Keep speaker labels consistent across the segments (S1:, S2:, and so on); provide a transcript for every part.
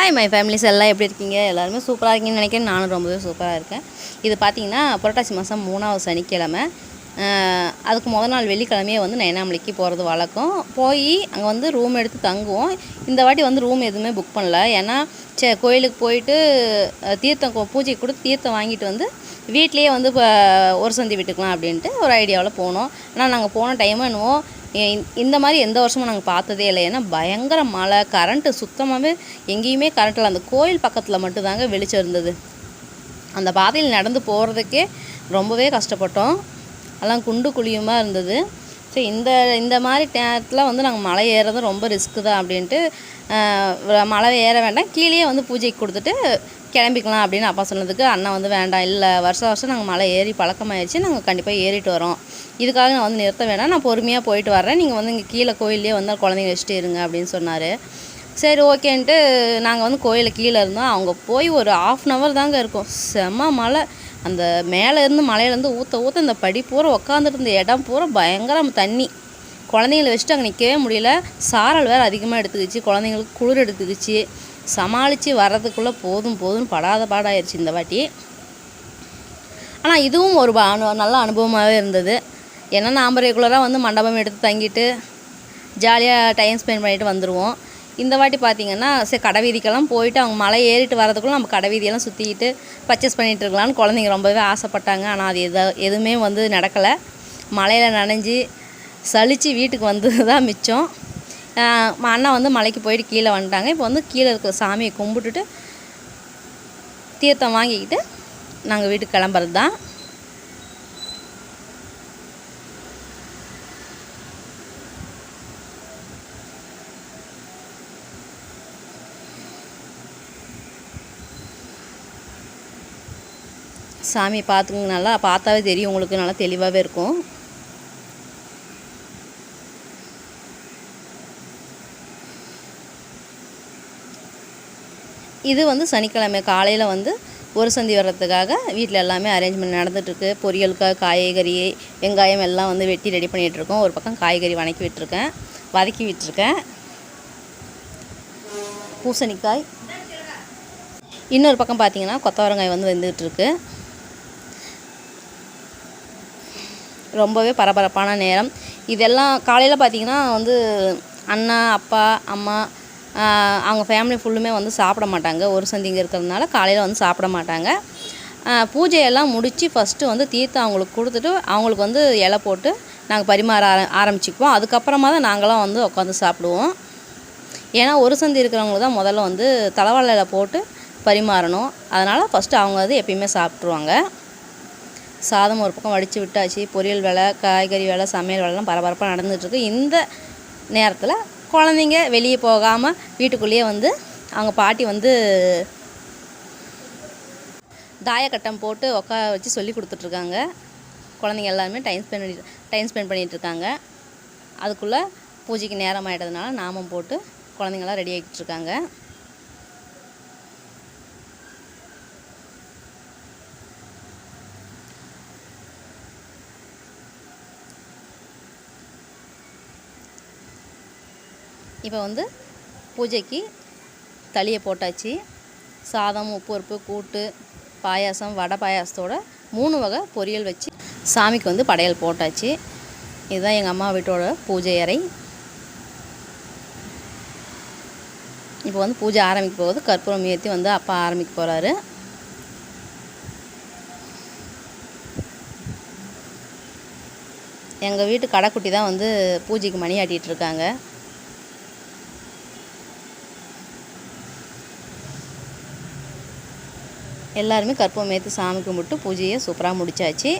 S1: Hi my families எல்லாம் எப்படி இருக்கீங்க? எல்லாருமே சூப்பராக இருக்கீங்கன்னு நினைக்கிறேன். நானும் ரொம்பவே சூப்பராக இருக்கேன். இது பார்த்திங்கன்னா புரட்டாசி மாதம் 3வது சனிக்கிழமை. அதுக்கு முதல் நாள் வெள்ளிக்கிழமையே வந்து நயனாமலைக்கு போகிறது வழக்கம். போய் அங்கே வந்து ரூம் எடுத்து தங்குவோம். இந்த வாட்டி வந்து ரூம் எதுவுமே புக் பண்ணல. ஏன்னா கோயிலுக்கு போயிட்டு தீர்த்தம் பூஜைக்கு கொடுத்து தீர்த்தம் வாங்கிட்டு வந்து வீட்லேயே வந்து இப்போ ஒரு சந்தி விட்டுக்கலாம் அப்படின்ட்டு ஒரு ஐடியாவில் போனோம். ஆனால் நாங்கள் போன டைமும் என்னவோ இந்த மாதிரி எந்த வருஷமும் நாங்கள் பார்த்ததே இல்லை. ஏன்னா பயங்கர மழை, கரண்ட்டு சுத்தமாகவே எங்கேயுமே கரண்ட் இல்லை. அந்த கோயில் பக்கத்தில் மட்டும்தாங்க வெளிச்சம் இருந்தது. அந்த பாதையில் நடந்து போகிறதுக்கே ரொம்பவே கஷ்டப்பட்டோம். எல்லாம் குண்டு குழியுமாக இருந்தது. ஸோ இந்த மாதிரி நேரத்தில் வந்து நாங்கள் மலை ஏறுறது ரொம்ப ரிஸ்க்கு தான் அப்படின்ட்டு மலை ஏற வேண்டாம், கீழே வந்து பூஜைக்கு கொடுத்துட்டு கிளம்பிக்கலாம் அப்படின்னு அப்பா சொன்னதுக்கு அண்ணன் வந்து வேண்டாம், இல்லை வருஷம் நாங்கள் மலை ஏறி பழக்கமாகிடுச்சு, நாங்கள் கண்டிப்பாக ஏறிட்டு வரோம், இதுக்காக நான் வந்து நிறுத்த வேண்டாம், நான் பொறுமையாக போயிட்டு வரேன், நீங்கள் வந்து இங்கே கீழே கோயிலே வந்து குழந்தைங்க வச்சுட்டு இருங்க அப்படின்னு சொன்னார். சரி ஓகேன்ட்டு நாங்கள் வந்து கோயிலில் கீழே இருந்தோம். அவங்க போய் ஒரு 1/2 hour தாங்க இருக்கும். செம்ம மழை. அந்த மேலேருந்து மலையிலேருந்து ஊற்ற இந்த படி பூரா உட்காந்துட்டு இருந்த இடம் பூரா பயங்கர தண்ணி. குழந்தைங்கள வச்சுட்டு அங்கே நிற்கவே முடியல. சாரல் வேறு அதிகமாக எடுத்துக்கிச்சு, குழந்தைங்களுக்கு குளிர் எடுத்துக்கிச்சு. சமாளித்து வர்றதுக்குள்ளே போதும்னு படாத பாடாயிருச்சு இந்த வாட்டி. ஆனால் இதுவும் ஒரு நல்ல அனுபவமாகவே இருந்தது. ஏன்னா நாம் ரெகுலராக வந்து மண்டபம் எடுத்து தங்கிட்டு ஜாலியாக டைம் ஸ்பெண்ட் பண்ணிவிட்டு வந்துடுவோம். இந்த வாட்டி பார்த்திங்கன்னா சரி கடை வீதிக்கெல்லாம் போயிட்டு அவங்க மலை ஏறிட்டு வரதுக்குள்ளே நம்ம கடை வீதியெல்லாம் சுற்றிக்கிட்டு பர்ச்சேஸ் பண்ணிகிட்டு இருக்கலாம்னு குழந்தைங்க ரொம்பவே ஆசைப்பட்டாங்க. ஆனால் அது எதுவுமே வந்து நடக்கலை. மலையில் நனைஞ்சி சலித்து வீட்டுக்கு வந்தது தான் மிச்சம். அண்ணா வந்து மலைக்கு போயிட்டு கீழே வந்துட்டாங்க. இப்போ வந்து கீழே இருக்கிற சாமியை கும்பிட்டுட்டு தீர்த்தம் வாங்கிக்கிட்டு நாங்கள் வீட்டுக்கு கிளம்புறது தான். சாமி பார்த்துங்க, நல்லா பார்த்தாவே தெரியும் உங்களுக்கு, நல்லா தெளிவாகவே இருக்கும். இது வந்து சனிக்கிழமை காலையில் வந்து ஒரு சந்தி வர்றதுக்காக வீட்டில் எல்லாமே அரேஞ்ச்மெண்ட் நடந்துகிட்ருக்கு. பொரியலுக்காக காய்கறி வெங்காயம் எல்லாம் வந்து வெட்டி ரெடி பண்ணிகிட்ருக்கோம். ஒரு பக்கம் காய்கறி வதக்கி விட்டுருக்கேன். பூசணிக்காய், இன்னொரு பக்கம் பார்த்திங்கன்னா கொத்தவரங்காய் வந்து வெந்துகிட்ருக்கு. ரொம்பவே பரபரப்பான நேரம் இதெல்லாம். காலையில் பார்த்திங்கன்னா வந்து அண்ணா, அப்பா, அம்மா அவங்க ஃபேமிலி ஃபுல்லுமே வந்து சாப்பிட மாட்டாங்க. ஒரு சந்திங்க இருக்கிறதுனால காலையில் வந்து சாப்பிட மாட்டாங்க. பூஜையெல்லாம் முடித்து ஃபஸ்ட்டு வந்து தீர்த்தம் அவங்களுக்கு கொடுத்துட்டு அவங்களுக்கு வந்து இலை போட்டு நாங்கள் பரிமாற ஆரம்பிச்சுக்குவோம். அதுக்கப்புறமா தான் நாங்களாம் வந்து உட்காந்து சாப்பிடுவோம். ஏன்னா ஒரு சந்தி இருக்கிறவங்களுக்கு தான் முதல்ல வந்து தலைவாழையில் போட்டு பரிமாறணும். அதனால் ஃபஸ்ட்டு அவங்க வந்து எப்பயுமே சாப்பிட்ருவாங்க. சாதம் ஒரு பக்கம் வடித்து விட்டாச்சு. பொரியல் வேலை, காய்கறி வேலை, சமையல் வேலைலாம் பரபரப்பாக நடந்துகிட்ருக்கு. இந்த நேரத்தில் குழந்தைங்க வெளியே போகாமல் வீட்டுக்குள்ளேயே வந்து அவங்க பாட்டி வந்து தாயக்கட்டம் போட்டு உட்கார வச்சு சொல்லி கொடுத்துட்ருக்காங்க. குழந்தைங்க எல்லாருமே டைம் ஸ்பெண்ட் பண்ணிகிட்ருக்காங்க. அதுக்குள்ளே பூஜைக்கு நேரம் ஆகிட்டதுனால நாமம் போட்டு குழந்தைங்களாம் ரெடி ஆகிட்டுருக்காங்க. இப்போ வந்து பூஜைக்கு தளியை போட்டாச்சு. சாதம், உப்பு பருப்பு, கூட்டு, பாயாசம், வடை பாயாசத்தோட 3 வகை பொரியல் வச்சு சாமிக்கு வந்து படையல் போட்டாச்சு. இதுதான் எங்கள் அம்மா வீட்டோட பூஜை அறை. இப்போ வந்து பூஜை ஆரம்பிக்க போகுது. கற்பூரம் ஏற்றி வந்து அப்பா ஆரம்பிக்க போகிறாரு. எங்கள் வீட்டு கடைக்குட்டி தான் வந்து பூஜைக்கு மணி ஆட்டிகிட்ருக்காங்க. எல்லாருமே கற்பூரம் ஏற்றி சாமி கும்பிட்டு பூஜையை சூப்பராக முடிச்சாச்சு.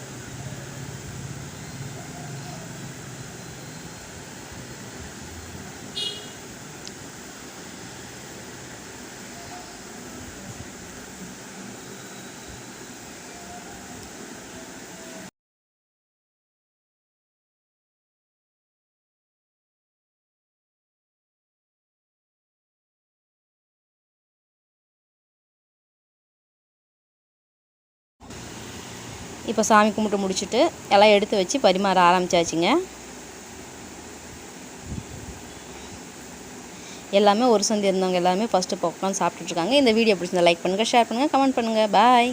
S1: இப்போ சாமி கும்பிட்டு முடிச்சுட்டு எல்லாம் எடுத்து வச்சு பரிமாற ஆரம்பித்தாச்சுங்க. எல்லாமே ஒரு சந்தி இருந்தவங்க எல்லாமே ஃபஸ்ட்டு இப்போ உட்காந்து சாப்பிட்டுட்ருக்காங்க. இந்த வீடியோ பிடிச்சிருந்தா லைக் பண்ணுங்கள், ஷேர் பண்ணுங்கள், கமெண்ட் பண்ணுங்கள். பாய்.